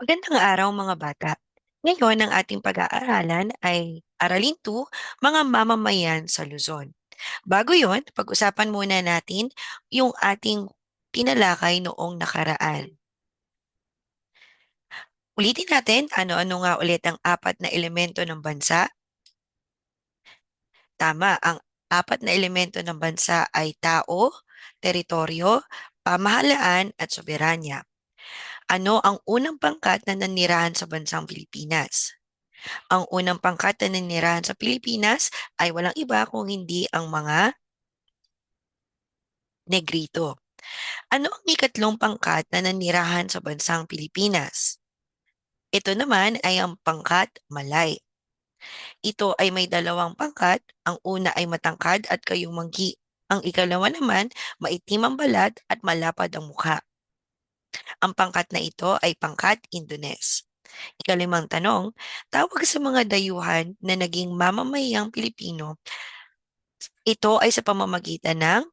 Magandang araw mga bata. Ngayon ang ating pag-aaralan ay Aralin 2, Mga Mamamayan sa Luzon. Bago yon, pag-usapan muna natin yung ating tinalakay noong nakaraan. Ulitin natin, ano-ano nga ulit ang apat na elemento ng bansa? Tama, ang apat na elemento ng bansa ay tao, teritoryo, pamahalaan at soberanya. Ano ang unang pangkat na nanirahan sa bansang Pilipinas? Ang unang pangkat na nanirahan sa Pilipinas ay walang iba kung hindi ang mga Negrito. Ano ang ikatlong pangkat na nanirahan sa bansang Pilipinas? Ito naman ay ang pangkat Malay. Ito ay may dalawang pangkat. Ang una ay matangkad at kayumanggi. Ang ikalawa naman, maitim ang balat at malapad ang mukha. Ang pangkat na ito ay pangkat Indones. Ikalimang tanong, tawag sa mga dayuhan na naging mamamayang Pilipino. Ito ay sa pamamagitan ng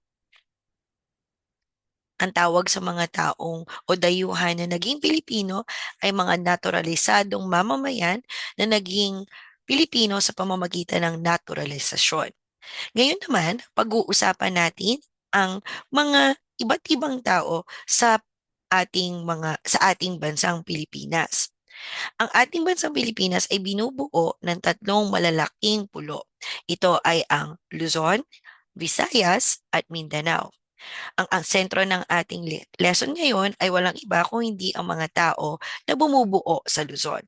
ang tawag sa mga taong o dayuhan na naging Pilipino ay mga naturalisadong mamamayan na naging Pilipino sa pamamagitan ng naturalisasyon. Ngayon naman, pag-uusapan natin ang mga iba't ibang tao sa ating bansang Pilipinas. Ang ating bansang Pilipinas ay binubuo ng tatlong malalaking pulo. Ito ay ang Luzon, Visayas at Mindanao. Ang sentro ng ating lesson ngayon ay walang iba kung hindi ang mga tao na bumubuo sa Luzon.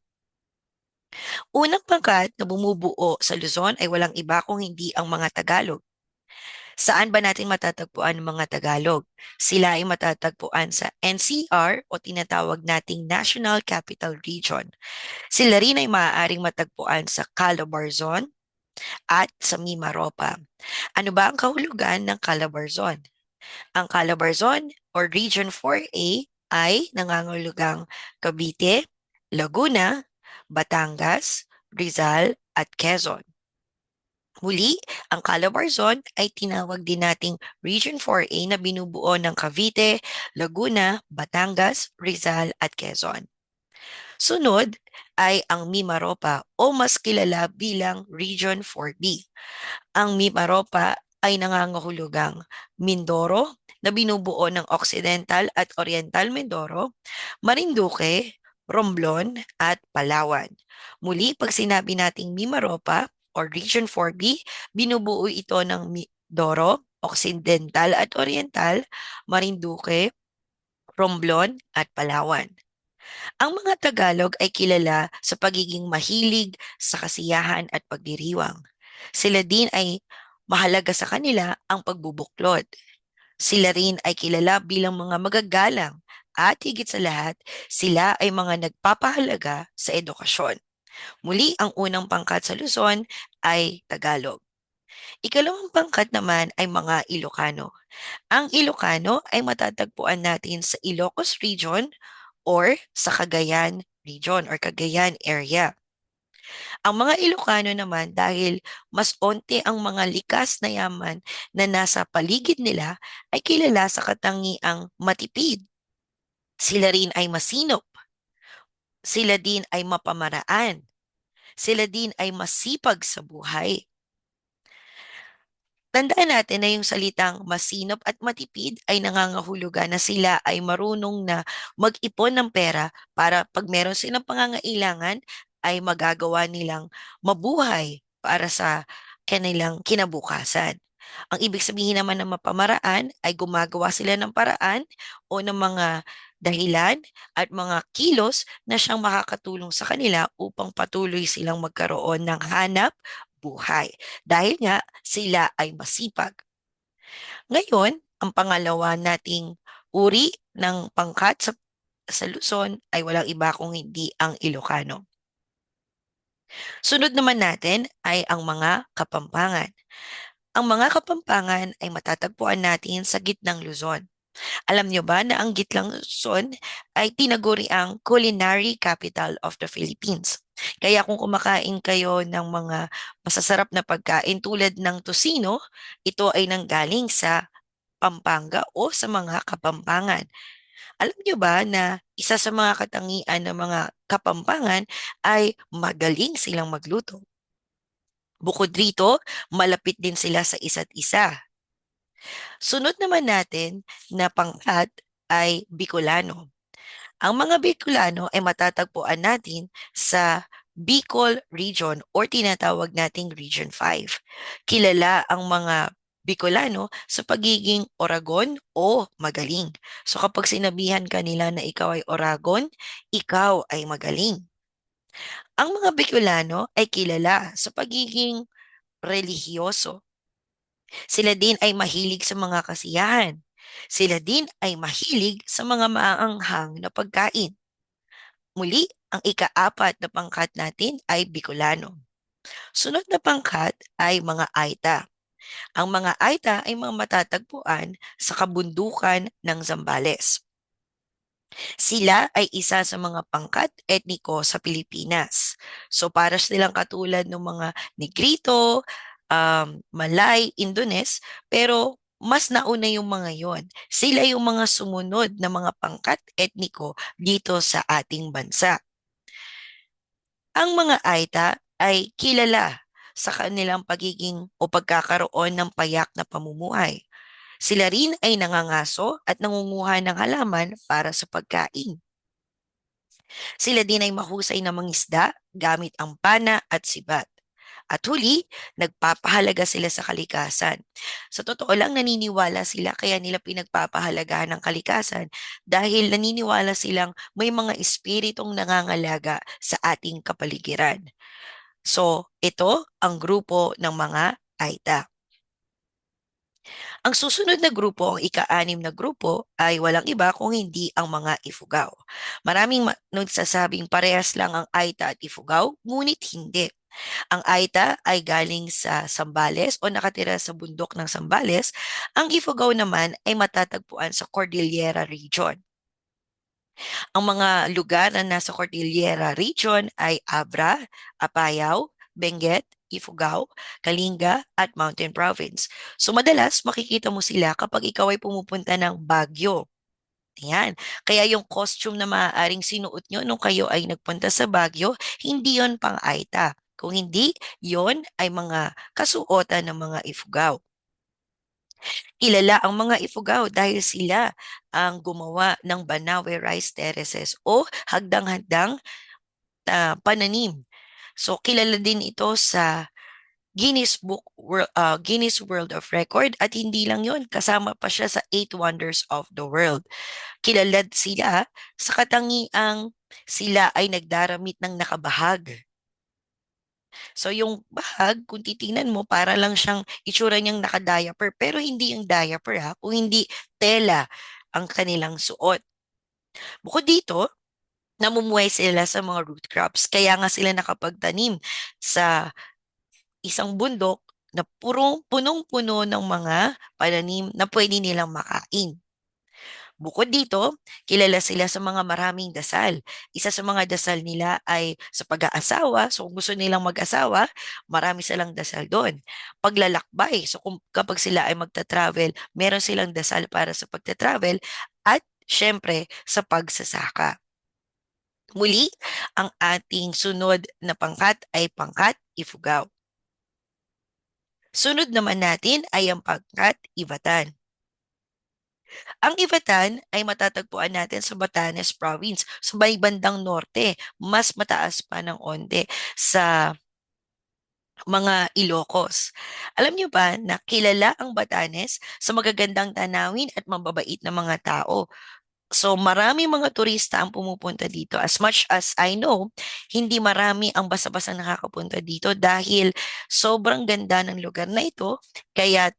Unang pangkat na bumubuo sa Luzon ay walang iba kung hindi ang mga Tagalog. Saan ba natin matatagpuan ang mga Tagalog? Sila ay matatagpuan sa NCR o tinatawag nating National Capital Region. Sila rin ay maaaring matagpuan sa Calabarzon at sa Mimaropa. Ano ba ang kahulugan ng Calabarzon? Ang Calabarzon or Region 4A ay nangangahulugang Cavite, Laguna, Batangas, Rizal at Quezon. Muli, ang Calabarzon ay tinawag din nating Region 4A na binubuo ng Cavite, Laguna, Batangas, Rizal at Quezon. Sunod ay ang Mimaropa o mas kilala bilang Region 4B. Ang Mimaropa ay nangangahulugang Mindoro na binubuo ng Occidental at Oriental Mindoro, Marinduque, Romblon at Palawan. Muli, pag sinabi nating Mimaropa or Region 4B, binubuo ito ng Mindoro, Occidental at Oriental, Marinduque, Romblon at Palawan. Ang mga Tagalog ay kilala sa pagiging mahilig sa kasiyahan at pagdiriwang. Sila din ay mahalaga sa kanila ang pagbubuklod. Sila rin ay kilala bilang mga magagalang at higit sa lahat, sila ay mga nagpapahalaga sa edukasyon. Muli, ang unang pangkat sa Luzon ay Tagalog. Ikalawang pangkat naman ay mga Ilocano. Ang Ilocano ay matatagpuan natin sa Ilocos Region or sa Cagayan Region or Cagayan area. Ang mga Ilocano naman dahil mas onti ang mga likas na yaman na nasa paligid nila ay kilala sa katangiang matipid. Sila rin ay masinop. Sila din ay mapamaraan. Sila din ay masipag sa buhay. Tandaan natin na yung salitang masinop at matipid ay nangangahulugan na sila ay marunong na mag-ipon ng pera para pag meron silang pangangailangan ay magagawa nilang mabuhay para sa kanilang kinabukasan. Ang ibig sabihin naman ng mapamaraan ay gumagawa sila ng paraan o ng mga dahilan at mga kilos na siyang makakatulong sa kanila upang patuloy silang magkaroon ng hanap buhay dahil nga sila ay masipag. Ngayon, ang pangalawa nating uri ng pangkat sa Luzon ay walang iba kung hindi ang Ilocano. Sunod naman natin ay ang mga Kapampangan. Ang mga Kapampangan ay matatagpuan natin sa gitnang Luzon. Alam niyo ba na ang gitnang Luzon ay tinaguri ang culinary capital of the Philippines? Kaya kung kumakain kayo ng mga masasarap na pagkain tulad ng tocino, ito ay nanggaling sa Pampanga o sa mga Kapampangan. Alam niyo ba na isa sa mga katangian ng mga Kapampangan ay magaling silang magluto? Bukod rito, malapit din sila sa isa't isa. Sunod naman natin na pangkat ay Bicolano. Ang mga Bicolano ay matatagpuan natin sa Bicol Region or tinatawag nating Region 5. Kilala ang mga Bicolano sa pagiging Oragon o magaling. So kapag sinabihan ka nila na ikaw ay Oragon, ikaw ay magaling. Ang mga Bicolano ay kilala sa pagiging relihiyoso. Sila din ay mahilig sa mga kasiyahan. Sila din ay mahilig sa mga maanghang na pagkain. Muli, ang ikaapat na pangkat natin ay Bicolano. Sunod na pangkat ay mga Aita. Ang mga Aita ay mga matatagpuan sa kabundukan ng Zambales. Sila ay isa sa mga pangkat etniko sa Pilipinas. So para silang katulad ng mga Negrito, Malay, Indones, pero mas nauna yung mga yon. Sila yung mga sumunod na mga pangkat etniko dito sa ating bansa. Ang mga Aita ay kilala sa kanilang pagiging o pagkakaroon ng payak na pamumuhay. Sila rin ay nangangaso at nangunguha ng halaman para sa pagkain. Sila din ay mahusay na mangisda gamit ang pana at sibat. At huli, nagpapahalaga sila sa kalikasan. Sa totoo lang, naniniwala sila kaya nila pinagpapahalagahan ng kalikasan dahil naniniwala silang may mga espiritong nangangalaga sa ating kapaligiran. So, ito ang grupo ng mga Aita. Ang susunod na grupo, ang ika-anim na grupo, ay walang iba kung hindi ang mga Ifugao. Maraming nagsasabing parehas lang ang Aita at Ifugao, ngunit hindi. Ang Aita ay galing sa Sambales o nakatira sa bundok ng Sambales. Ang Ifugao naman ay matatagpuan sa Cordillera Region. Ang mga lugar na nasa Cordillera Region ay Abra, Apayao, Benguet, Ifugao, Kalinga at Mountain Province. So madalas makikita mo sila kapag ikaw ay pumupunta ng Baguio. Yan. Kaya yung costume na maaaring sinuot nyo nung kayo ay nagpunta sa Baguio, hindi yon pang Aita. Kung hindi, yon ay mga kasuotan ng mga Ifugao. Kilala ang mga Ifugao dahil sila ang gumawa ng Banawe Rice Terraces o hagdang-hagdang pananim. So kilala din ito sa Guinness World of Record at hindi lang yon, kasama pa siya sa Eight Wonders of the World. Kilala sila sa katangiang sila ay nagdaramit ng nakabahag. So yung bahag, kung titingnan mo, para lang siyang itsura niyang naka-diaper. Pero hindi yung diaper ha, kung hindi tela ang kanilang suot. Bukod dito, namumuhay sila sa mga root crops. Kaya nga sila nakapagtanim sa isang bundok na punong-puno ng mga pananim na pwede nilang makain. Bukod dito, kilala sila sa mga maraming dasal. Isa sa mga dasal nila ay sa pag-aasawa. So kung gusto nilang mag-asawa, marami silang dasal doon. Paglalakbay. So kapag sila ay magta-travel, meron silang dasal para sa pagta-travel. At syempre, sa pagsasaka. Muli, ang ating sunod na pangkat ay pangkat Ifugao. Sunod naman natin ay ang pangkat Ivatan. Ang Ivatan ay matatagpuan natin sa Batanes Province, sa may bandang norte, mas mataas pa ng onte sa mga Ilocos. Alam niyo ba na kilala ang Batanes sa magagandang tanawin at mababait na mga tao? So marami mga turista ang pumupunta dito. As much as I know, hindi marami ang basta-basta nakakapunta dito dahil sobrang ganda ng lugar na ito. Kaya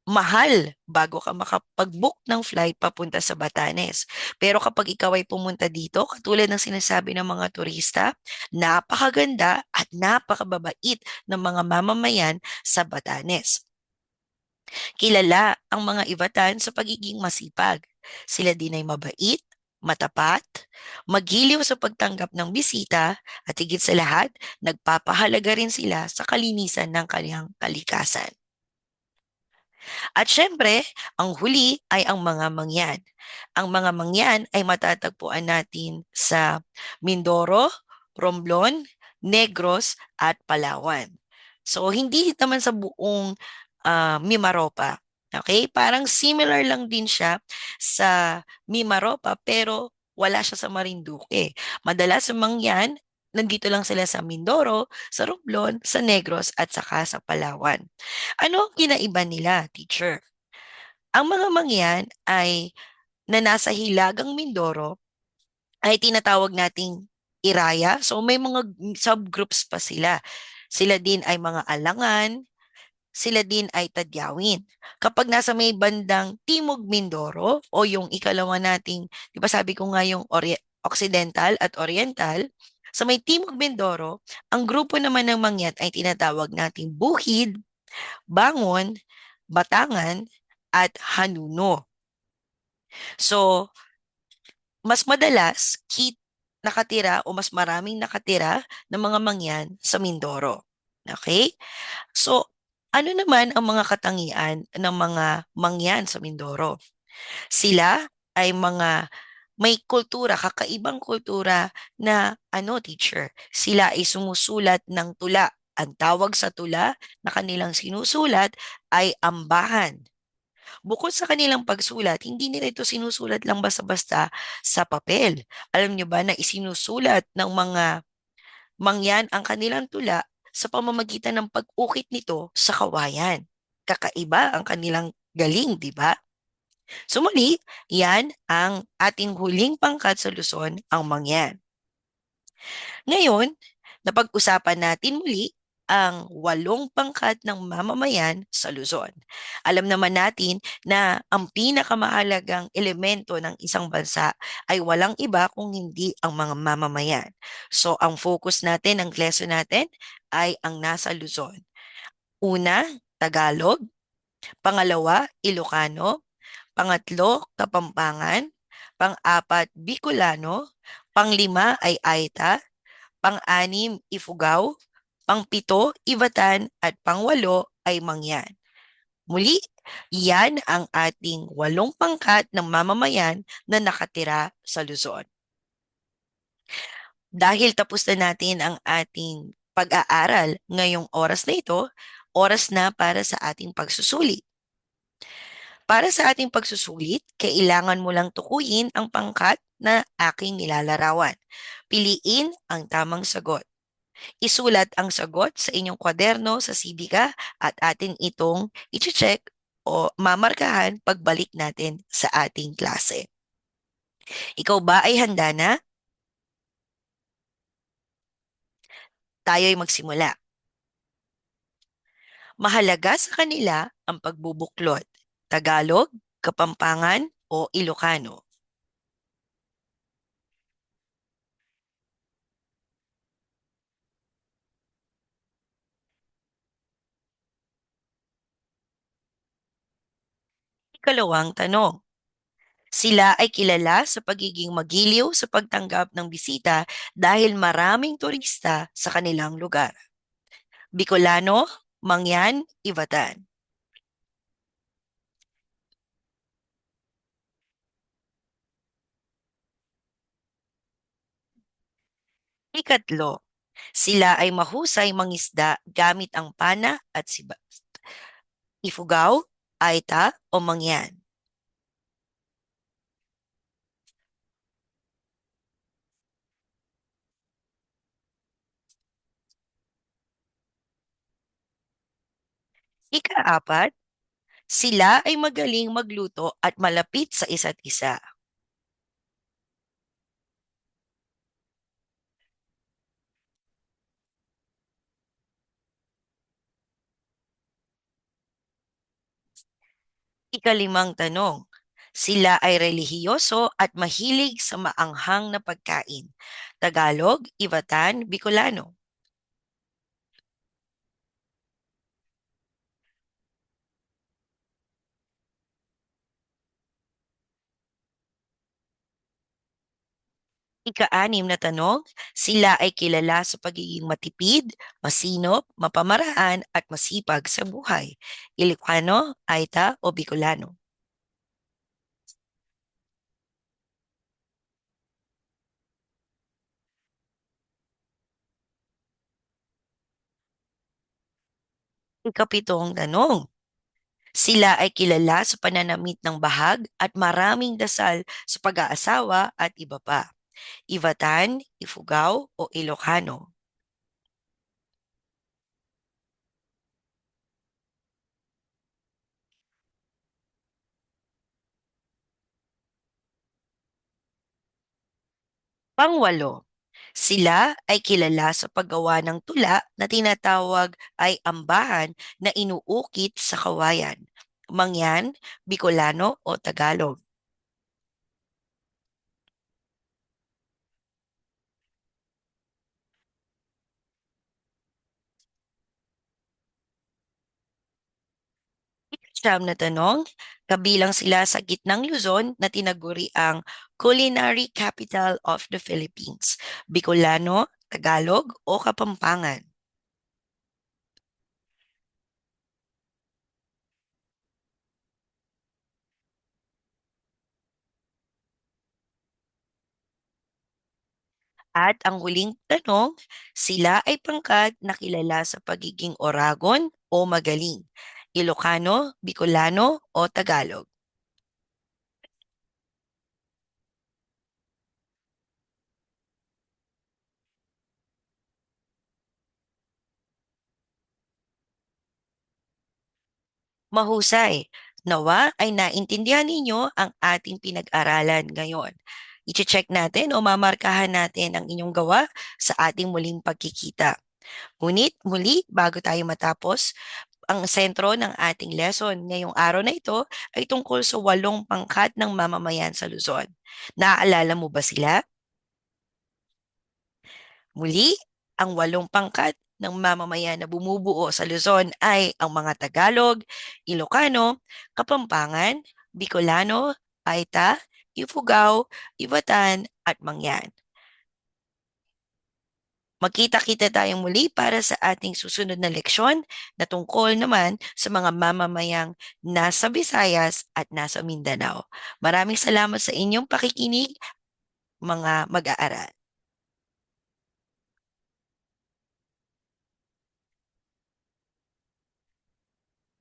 mahal bago ka makapag-book ng flight papunta sa Batanes. Pero kapag ikaw ay pumunta dito, katulad ng sinasabi ng mga turista, napakaganda at napakababait ng mga mamamayan sa Batanes. Kilala ang mga Ivatan sa pagiging masipag. Sila din ay mabait, matapat, magiliw sa pagtanggap ng bisita, at higit sa lahat, nagpapahalaga rin sila sa kalinisan ng kanyang kalikasan. At syempre, ang huli ay ang mga mangyan. Ang mga mangyan ay matatagpuan natin sa Mindoro, Romblon, Negros at Palawan. So hindi naman sa buong Mimaropa. Okay? Parang similar lang din siya sa Mimaropa pero wala siya sa Marinduque. Madalas sa mangyan, nandito lang sila sa Mindoro, sa Romblon, sa Negros at saka sa Palawan. Ano ang kinaiba nila, teacher? Ang mga mangyan ay na nasa Hilagang Mindoro ay tinatawag nating Iraya. So may mga subgroups pa sila. Sila din ay mga alangan, sila din ay tadyawin. Kapag nasa may bandang Timog Mindoro o yung ikalawa nating, di ba sabi ko nga yung Occidental at Oriental, sa may Timog Mindoro, ang grupo naman ng mangyan ay tinatawag nating Buhid, Bangon, Batangan, at Hanuno. So, mas madalas nakatira o mas maraming nakatira ng mga mangyan sa Mindoro. Okay? So, ano naman ang mga katangian ng mga mangyan sa Mindoro? Sila ay mga may kultura, kakaibang kultura na ano, teacher, sila ay sumusulat ng tula. Ang tawag sa tula na kanilang sinusulat ay ambahan. Bukod sa kanilang pagsulat, hindi nila ito sinusulat lang basta-basta sa papel. Alam nyo ba na isinusulat ng mga mangyan ang kanilang tula sa pamamagitan ng pag-ukit nito sa kawayan. Kakaiba ang kanilang galing, di ba? So muli, yan ang ating huling pangkat sa Luzon, ang mangyan. Ngayon, napag-usapan natin muli ang 8 pangkat ng mamamayan sa Luzon. Alam naman natin na ang pinakamahalagang elemento ng isang bansa ay walang iba kung hindi ang mga mamamayan. So, ang focus natin, ang lesson natin ay ang nasa Luzon. Una, Tagalog. Pangalawa, Ilocano. Pangatlo, Kapampangan. Pang-apat, Bicolano. Panglima ay Aita. Pang-anim, Ifugao, pang-pito, Ivatan, at pang-walo ay Mangyan. Muli, yan ang ating 8 pangkat ng mamamayan na nakatira sa Luzon. Dahil tapos na natin ang ating pag-aaral ngayong oras na ito, oras na para sa ating pagsusulit. Para sa ating pagsusulit, kailangan mo lang tukuyin ang pangkat na aking nilalarawan. Piliin ang tamang sagot. Isulat ang sagot sa inyong kwaderno sa sibika at atin itong i-check o mamarkahan pagbalik natin sa ating klase. Ikaw ba ay handa na? Tayo'y magsimula. Mahalaga sa kanila ang pagbubuklod. Tagalog, Kapampangan o Ilocano. Ikalawang tanong. Sila ay kilala sa pagiging magiliw sa pagtanggap ng bisita dahil maraming turista sa kanilang lugar. Bicolano, Mangyan, Ivatan. Ikatlo, sila ay mahusay mangisda gamit ang pana at ifugao, aita o mangyan. Ikaapat, sila ay magaling magluto at malapit sa isa't isa. Ikalimang tanong, sila ay relihiyoso at mahilig sa maanghang na pagkain. Tagalog, Ivatan, Bicolano. Ika-anim na tanong, sila ay kilala sa pagiging matipid, masinop, mapamaraan at masipag sa buhay. Ilocano, Aita o Bicolano? Ikapitong tanong, sila ay kilala sa pananamit ng bahag at maraming dasal sa pag-aasawa at iba pa. Ivatan, Ifugao o Ilocano? Pangwalo, sila ay kilala sa paggawa ng tula na tinatawag ay ambahan na inuukit sa kawayan. Mangyan, Bicolano o Tagalog? Siyam na tanong, kabilang sila sa gitnang Luzon na tinaguri ang Culinary Capital of the Philippines. Bicolano, Tagalog o Kapampangan? At ang huling tanong, sila ay pangkat na kilala sa pagiging Oragon o magaling. Ilocano, Bicolano o Tagalog? Mahusay. Nawa ay naintindihan ninyo ang ating pinag-aralan ngayon. I-check natin o mamarkahan natin ang inyong gawa sa ating muling pagkikita. Ngunit muli, bago tayo matapos, ang sentro ng ating lesson ngayong araw na ito ay tungkol sa 8 pangkat ng mamamayan sa Luzon. Naaalala mo ba sila? Muli, ang 8 pangkat ng mamamayan na bumubuo sa Luzon ay ang mga Tagalog, Ilocano, Kapampangan, Bicolano, Aita, Ifugao, Ivatan at Mangyan. Magkita-kita tayong muli para sa ating susunod na leksyon na tungkol naman sa mga mamamayang nasa Visayas at nasa Mindanao. Maraming salamat sa inyong pakikinig, mga mag-aaral.